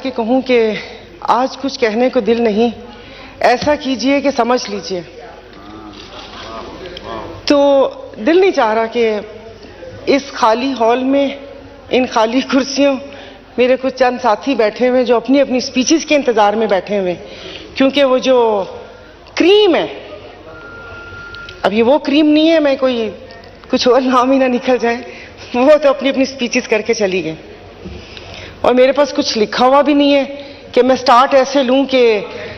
कि कहूँ कि आज कुछ कहने को दिल नहीं, ऐसा कीजिए कि समझ लीजिए। तो दिल नहीं चाह रहा कि इस खाली हॉल में, इन खाली कुर्सियों, मेरे कुछ चंद साथी बैठे हुए जो अपनी अपनी स्पीचेस के इंतजार में बैठे हुए, क्योंकि वो जो क्रीम है, अब ये वो क्रीम नहीं है, मैं कोई कुछ और नाम ही ना निकल जाए, वो तो अपनी अपनी स्पीचेस करके चली गई और मेरे पास कुछ लिखा हुआ भी नहीं है कि मैं स्टार्ट ऐसे लूं कि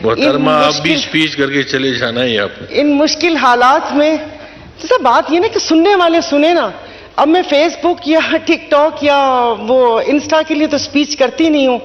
मोहतरमा आप भी स्पीच करके चले जाना ही आपने। इन मुश्किल हालात में तो सब बात ये ना कि सुनने वाले सुने ना। अब मैं फेसबुक या टिकटॉक या वो इंस्टा के लिए तो स्पीच करती नहीं हूँ।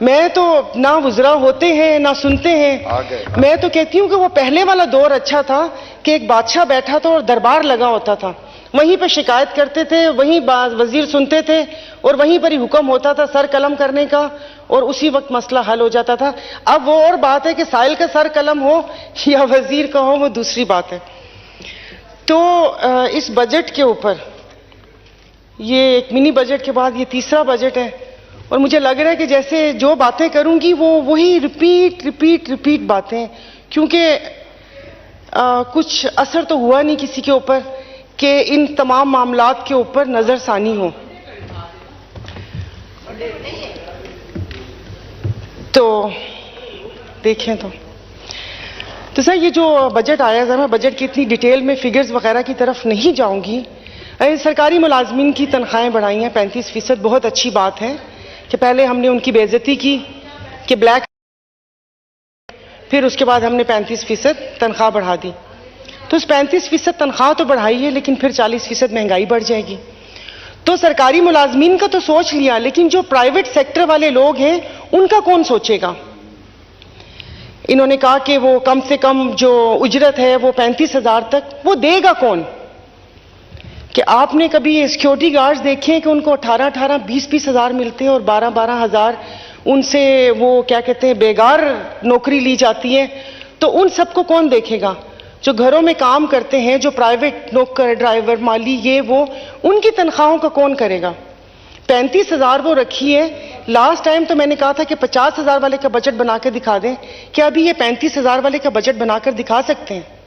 मैं तो ना गुजरा होते हैं ना सुनते हैं। मैं तो कहती हूँ कि वो पहले वाला दौर अच्छा था कि एक बादशाह बैठा था और दरबार लगा होता था, वहीं पर शिकायत करते थे, वहीं वजीर सुनते थे और वहीं पर ही हुक्म होता था सर कलम करने का और उसी वक्त मसला हल हो जाता था। अब वो और बात है कि साहिल का सर कलम हो या वजीर का हो, वो दूसरी बात है। तो इस बजट के ऊपर, ये एक मिनी बजट के बाद ये तीसरा बजट है और मुझे लग रहा है कि जैसे जो बातें करूंगी वो वही रिपीट बातें, क्योंकि कुछ असर तो हुआ नहीं किसी के ऊपर कि इन तमाम मामलात के ऊपर नजरसानी हो। तो देखें तो सर ये जो बजट आया था, मैं बजट की इतनी डिटेल में फिगर्स वगैरह की तरफ नहीं जाऊंगी। सरकारी मुलाजमीन की तनख्वाहें बढ़ाई हैं 35%, बहुत अच्छी बात है कि पहले हमने उनकी बेइज्जती की कि ब्लैक, फिर उसके बाद हमने 35% तनख्वाह बढ़ा दी। तो उस 35% तनख्वाह तो बढ़ाई है, लेकिन फिर 40% महंगाई बढ़ जाएगी। तो सरकारी मुलाजमीन का तो सोच लिया, लेकिन जो प्राइवेट सेक्टर वाले लोग हैं उनका कौन सोचेगा। इन्होंने कहा कि वो कम से कम जो उजरत है वो 35,000 तक, वो देगा कौन। कि आपने कभी सिक्योरिटी गार्ड्स देखे हैं कि उनको 18-18, 20-20 हज़ार मिलते हैं और 12-12 हज़ार उनसे वो क्या कहते हैं बेगार नौकरी ली जाती है। तो उन सबको कौन देखेगा जो घरों में काम करते हैं, जो प्राइवेट नौकर, ड्राइवर, माली, ये वो, उनकी तनख्वाहों का कौन करेगा। 35,000 वो रखी है। लास्ट टाइम तो मैंने कहा था कि 50,000 वाले का बजट बना के दिखा दें। क्या अभी ये 35,000 वाले का बजट बनाकर दिखा सकते हैं।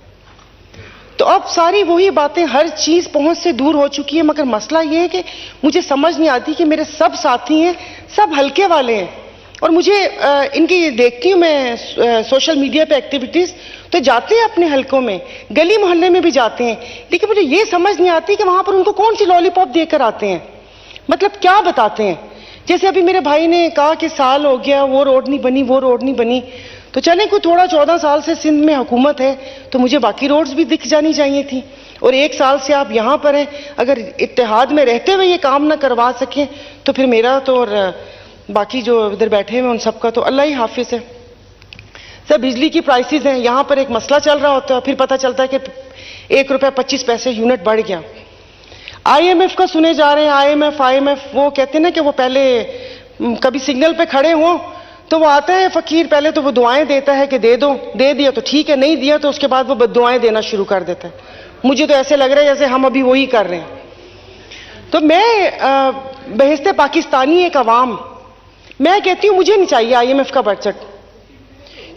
तो अब सारी वही बातें, हर चीज पहुंच से दूर हो चुकी है। मगर मसला ये है कि मुझे समझ नहीं आती कि मेरे सब साथी हैं, सब हल्के वाले हैं और मुझे इनकी देखती हूँ मैं सोशल मीडिया पे एक्टिविटीज, तो जाते हैं अपने हलकों में, गली मोहल्ले में भी जाते हैं, लेकिन मुझे ये समझ नहीं आती कि वहां पर उनको कौन सी लॉलीपॉप देकर आते हैं, मतलब क्या बताते हैं। जैसे अभी मेरे भाई ने कहा कि साल हो गया वो रोड नहीं बनी, वो रोड नहीं बनी, तो चले कोई थोड़ा 14 साल से सिंध में हुकूमत है तो मुझे बाकी रोड्स भी दिख जानी चाहिए थी। और 1 साल से आप यहाँ पर हैं, अगर इत्तेहाद में रहते हुए ये काम ना करवा सकें तो फिर मेरा तो और बाकी जो इधर बैठे हैं उन सबका तो अल्लाह ही हाफिज है। सर बिजली की प्राइसेस हैं, यहाँ पर एक मसला चल रहा होता है, फिर पता चलता है कि ₹1.25 यूनिट बढ़ गया। IMF का सुने जा रहे हैं, IMF वो कहते हैं ना कि वो पहले कभी सिग्नल पे खड़े हों तो वो आता है फकीर, पहले तो वो दुआएं देता है कि दे दो, दे दिया तो ठीक है, नहीं दिया तो उसके बाद वो बद्दुआएं देना शुरू कर देता है। मुझे तो ऐसे लग रहा है जैसे हम अभी वही कर रहे हैं। तो मैं बहिस्ते पाकिस्तानी एक अवाम, मैं कहती हूँ मुझे नहीं चाहिए IMF का बजट,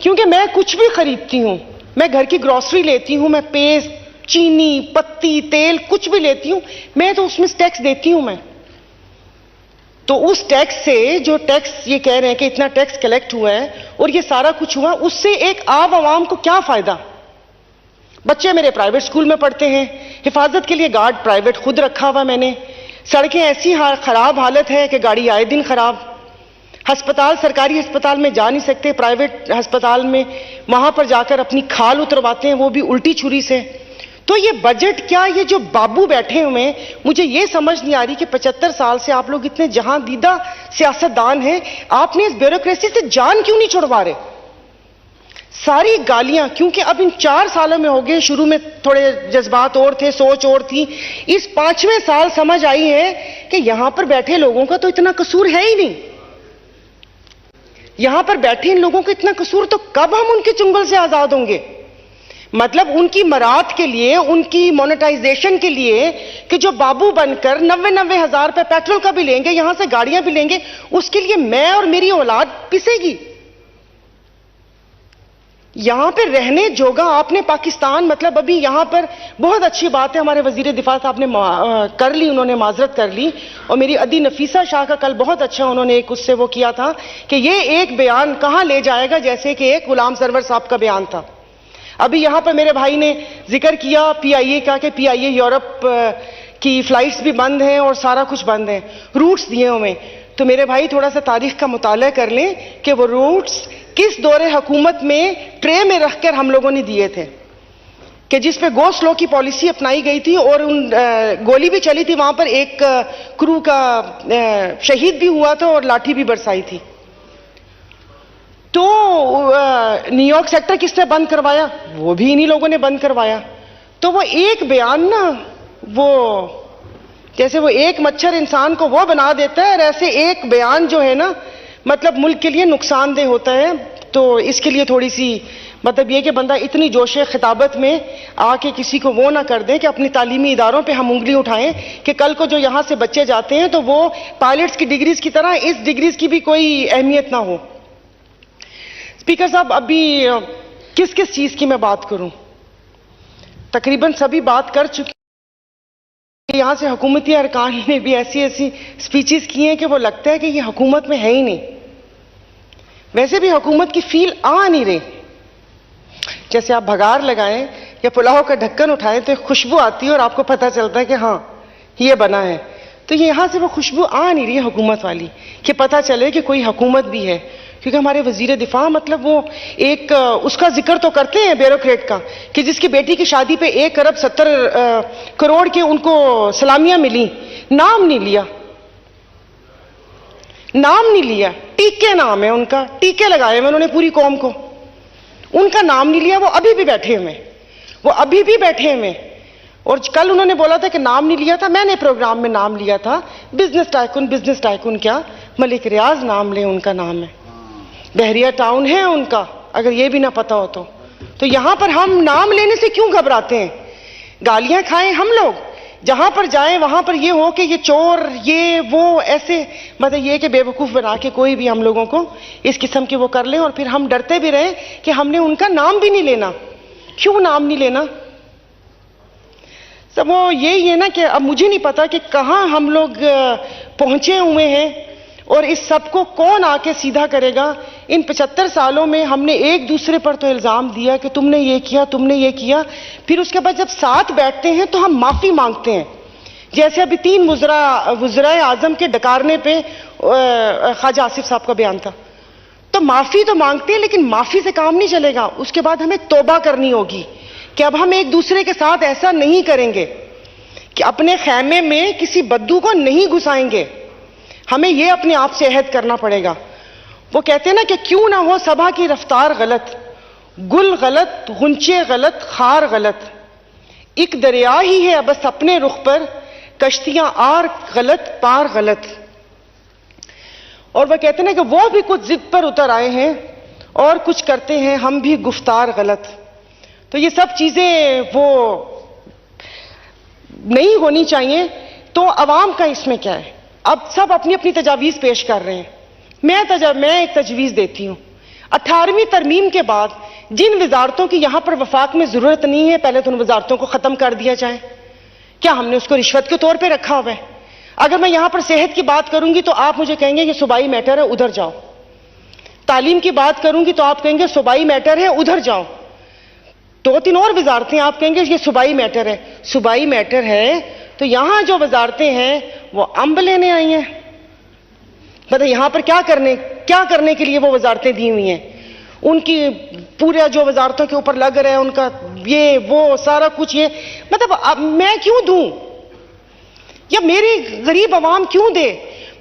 क्योंकि मैं कुछ भी खरीदती हूँ, मैं घर की ग्रोसरी लेती हूँ, मैं पेस्ट, चीनी, पत्ती, तेल कुछ भी लेती हूँ, मैं तो उसमें टैक्स देती हूँ। मैं तो उस टैक्स से, जो टैक्स ये कह रहे हैं कि इतना टैक्स कलेक्ट हुआ है और ये सारा कुछ हुआ, उससे एक आम आवाम को क्या फायदा। बच्चे मेरे प्राइवेट स्कूल में पढ़ते हैं, हिफाजत के लिए गार्ड प्राइवेट खुद रखा हुआ मैंने, सड़कें ऐसी खराब हालत है कि गाड़ी आए दिन खराब, अस्पताल सरकारी अस्पताल में जा नहीं सकते, प्राइवेट अस्पताल में वहां पर जाकर अपनी खाल उतरवाते हैं, वो भी उल्टी छुरी से। तो ये बजट क्या, ये जो बाबू बैठे हुए हैं, मुझे ये समझ नहीं आ रही कि 75 साल से आप लोग इतने जहां दीदा सियासतदान हैं, आपने इस ब्यूरोक्रेसी से जान क्यों नहीं छुड़वा रहे। सारी गालियां, क्योंकि अब इन 4 सालों में हो गए, शुरू में थोड़े जज्बात और थे, सोच और थी, इस 5वें साल समझ आई है कि यहां पर बैठे लोगों का तो इतना कसूर है ही नहीं। यहां पर बैठे इन लोगों का इतना कसूर, तो कब हम उनके चुंगल से आजाद होंगे। मतलब उनकी मरात के लिए, उनकी मोनेटाइजेशन के लिए कि जो बाबू बनकर 90-90 हजार रुपए पेट्रोल का भी लेंगे, यहां से गाड़ियां भी लेंगे, उसके लिए मैं और मेरी औलाद पिसेगी। यहां पे रहने जोगा आपने पाकिस्तान, मतलब अभी यहां पर बहुत अच्छी बात है, हमारे वजीर दिफा साहब ने कर ली, उन्होंने माजरत कर ली, और मेरी अदी नफीसा शाह का कल बहुत अच्छा उन्होंने एक उससे वो किया था कि ये एक बयान कहां ले जाएगा, जैसे कि एक गुलाम सरवर साहब का बयान था। अभी यहां पर मेरे भाई ने जिक्र किया पीआईए का, कि पीआईए यूरोप की फ्लाइट्स भी बंद हैं और सारा कुछ बंद है, रूट्स दिए हुए। तो मेरे भाई थोड़ा सा तारीख का मुताला कर लें कि वो रूट्स किस दौरे हुकूमत में ट्रे में रखकर हम लोगों ने दिए थे, कि जिस पे गो स्लो की पॉलिसी अपनाई गई थी और उन गोली भी चली थी, वहां पर एक क्रू का शहीद भी हुआ था और लाठी भी बरसाई थी। तो न्यूयॉर्क सेक्टर किसने बंद करवाया? वो भी इन्हीं लोगों ने बंद करवाया। तो वो एक बयान ना, वो जैसे वो एक मच्छर इंसान को वो बना देता है, और ऐसे एक बयान जो है ना, मतलब मुल्क के लिए नुकसानदेह होता है। तो इसके लिए थोड़ी सी मतलब ये कि बंदा इतनी जोशे खिताबत में आके किसी को वो ना कर दे कि अपनी तालीमी इदारों पे हम उंगली उठाएं कि कल को जो यहां से बच्चे जाते हैं तो वो पायलट्स की डिग्रीज की तरह इस डिग्रीज की भी कोई अहमियत ना हो। स्पीकर साहब, अभी किस किस चीज की मैं बात करूं? तकरीबन सभी बात कर चुके। यहां से हुकूमती अरकान ने भी ऐसी ऐसी स्पीचेस की हैं कि वो लगता है कि ये हुकूमत में है ही नहीं। वैसे भी हुकूमत की फील आ नहीं रही। जैसे आप भगार लगाएं या पुलाव का ढक्कन उठाएं तो एक खुशबू आती है और आपको पता चलता है कि हाँ ये बना है। तो यहां से वो खुशबू आ नहीं रही है हुकूमत वाली, कि पता चले कि कोई हुकूमत भी है। क्योंकि हमारे वजीर दिफा मतलब वो एक उसका जिक्र तो करते हैं ब्यूरोक्रेट का, कि जिसकी बेटी की शादी पे 1 अरब 70 करोड़ के उनको सलामियां मिली, नाम नहीं लिया, नाम नहीं लिया। टीके नाम है उनका, टीके लगाए हुए उन्होंने पूरी कौम को, उनका नाम नहीं लिया। वो अभी भी बैठे हुए, वो अभी भी बैठे हुए। और कल उन्होंने बोला था कि नाम नहीं लिया था, मैंने प्रोग्राम में नाम लिया था। बिजनेस टाइकून क्या, मलिक रियाज नाम ले, उनका नाम है, बहरिया टाउन है उनका, अगर ये भी ना पता हो तो यहां पर हम नाम लेने से क्यों घबराते हैं? गालियां खाएं हम लोग, जहां पर जाएं वहां पर ये हो कि ये चोर, ये वो, ऐसे मतलब ये कि बेवकूफ बना के कोई भी हम लोगों को इस किस्म की वो कर ले, और फिर हम डरते भी रहे कि हमने उनका नाम भी नहीं लेना। क्यों नाम नहीं लेना? सब वो यही है ना कि अब मुझे नहीं पता कि कहां हम लोग पहुंचे हुए हैं और इस सब को कौन आके सीधा करेगा। इन 75 सालों में हमने एक दूसरे पर तो इल्जाम दिया कि तुमने ये किया, तुमने ये किया, फिर उसके बाद जब साथ बैठते हैं तो हम माफी मांगते हैं। जैसे अभी 3 वज़राए आजम के डकारने पे ख्वाजा आसिफ साहब का बयान था, तो माफी तो मांगते हैं, लेकिन माफी से काम नहीं चलेगा। उसके बाद हमें तौबा करनी होगी कि अब हम एक दूसरे के साथ ऐसा नहीं करेंगे, कि अपने खैमे में किसी बद्दू को नहीं घुसाएंगे। हमें यह अपने आप से अहद करना पड़ेगा। वो कहते हैं ना कि क्यों ना हो सभा की रफ्तार गलत, गुल गलत, गुंचे गलत, खार गलत, एक दरिया ही है बस अपने रुख पर, कश्तियां आर गलत, पार गलत। और वह कहते हैं ना कि वो भी कुछ जिद पर उतर आए हैं और कुछ करते हैं हम भी गुफ्तार गलत। तो ये सब चीजें वो नहीं होनी चाहिए। तो अवाम का इसमें क्या है? अब सब अपनी अपनी तजावीज पेश कर रहे हैं। मैं एक तजवीज देती हूं, 18वीं तरमीम के बाद जिन वजारतों की यहां पर वफाक में जरूरत नहीं है, पहले तो उन वजारतों को खत्म कर दिया जाए। क्या हमने उसको रिश्वत के तौर पे रखा हुआ है? अगर मैं यहां पर सेहत की बात करूंगी तो आप मुझे कहेंगे कि सूबाई मैटर है, उधर जाओ। तालीम की बात करूंगी तो आप कहेंगे सूबाई मैटर है, उधर जाओ। 2-3 और वजारतें आप कहेंगे ये सूबाई मैटर है। सूबाई मैटर है तो यहां जो वजारतें हैं वो अम्ब लेने आई हैं। मतलब यहां पर क्या करने के लिए वो वजारतें दी हुई हैं? उनकी पूरे जो वजारतों के ऊपर लग रहा है उनका ये वो सारा कुछ, ये मतलब अब मैं क्यों दूं या मेरी गरीब आवाम क्यों दे?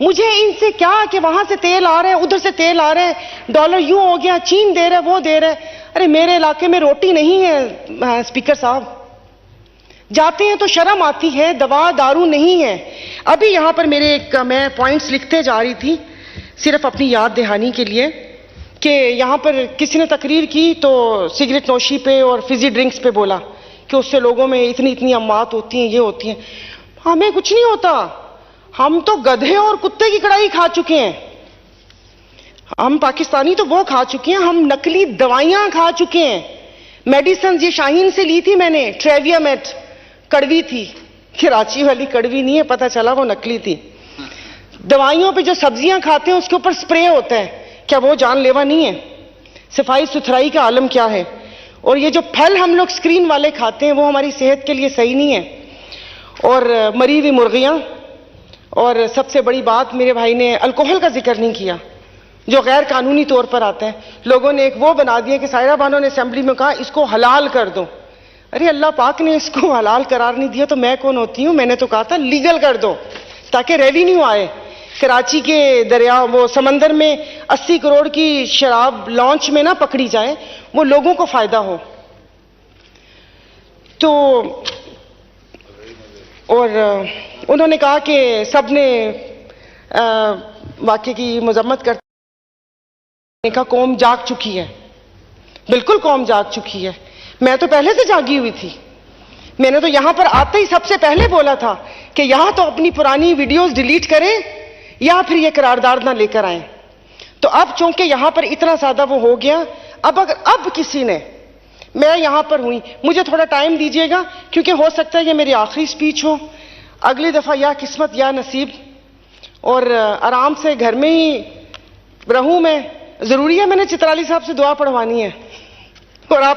मुझे इनसे क्या कि वहां से तेल आ रहा है, उधर से तेल आ रहा है, डॉलर यूं हो गया, चीन दे रहा है, वो दे रहा है। अरे मेरे इलाके में रोटी नहीं है स्पीकर साहब, जाते हैं तो शर्म आती है, दवा दारू नहीं है। अभी यहां पर मैं पॉइंट्स लिखते जा रही थी सिर्फ अपनी याद दहानी के लिए, कि यहां पर किसी ने तकरीर की तो सिगरेट नोशी पे और फिजी ड्रिंक्स पे बोला कि उससे लोगों में इतनी इतनी अम्मात होती हैं, ये होती हैं। हमें कुछ नहीं होता, हम तो गधे और कुत्ते की कड़ाई खा चुके हैं। हम पाकिस्तानी तो वो खा चुके हैं, हम नकली दवाइयां खा चुके हैं। मेडिसिन ये शाहीन से ली थी मैंने, ट्रेवियामेट, कड़वी थी, कराची वाली कड़वी नहीं है, पता चला वो नकली थी। दवाइयों पे जो सब्जियां खाते हैं उसके ऊपर स्प्रे होता है, क्या वो जानलेवा नहीं है? सफाई सुथराई का आलम क्या है? और ये जो फल हम लोग स्क्रीन वाले खाते हैं वो हमारी सेहत के लिए सही नहीं है। और मरी हुई मुर्गियां, और सबसे बड़ी बात, मेरे भाई ने अल्कोहल का जिक्र नहीं किया जो गैर कानूनी तौर पर आता है। लोगों ने एक वो बना दिया कि सायरा बानो ने असेंबली में कहा इसको हलाल कर दो। अरे अल्लाह पाक ने इसको हलाल करार नहीं दिया तो मैं कौन होती हूं? मैंने तो कहा था लीगल कर दो ताकि रेवेन्यू आए। कराची के दरिया वो समंदर में 80 करोड़ की शराब लॉन्च में ना पकड़ी जाए, वो लोगों को फायदा हो। तो और उन्होंने कहा कि सबने वाकई की मजम्मत करने का कौम जाग चुकी है। बिल्कुल कौम जाग चुकी है, मैं तो पहले से जागी हुई थी। मैंने तो यहां पर आते ही सबसे पहले बोला था कि यहां तो अपनी पुरानी वीडियोस डिलीट करें या फिर ये करारदाद ना लेकर आए। तो अब चूंकि यहां पर इतना ज्यादा वो हो गया, अब किसी ने, मैं यहां पर हुई, मुझे थोड़ा टाइम दीजिएगा क्योंकि हो सकता है ये मेरी आखिरी स्पीच हो। अगली दफा या किस्मत या नसीब, और आराम से घर में ही रहूं मैं। जरूरी है मैंने चित्राली साहब से दुआ पढ़वानी है और आप